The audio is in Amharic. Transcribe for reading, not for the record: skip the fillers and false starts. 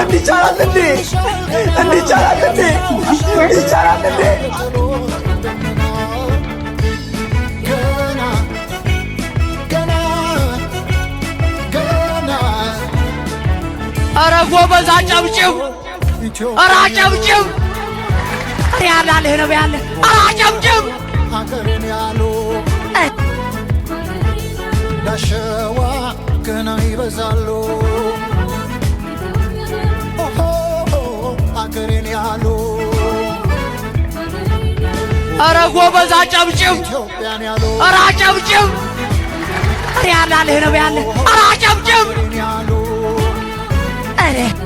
እንዲቻላል እንዴ እንዲቻላል እንዴ ይቻላል እንዴ ኧረ ጎበዝ አጨብጭብ ኧረ አጨብጭብ ያላለህ ነው ያለ ኧረ አጨብጭብ አገሬን ያሉ ዳሸዋ ገና ይበዛሉ አገሬን ያሉ ኧረ ጎበዝ አጨብጭብ ኧረ አጨብጭብ ያላለህ ነው ያለ ኧረ አጨብጭብ ያሉ أنا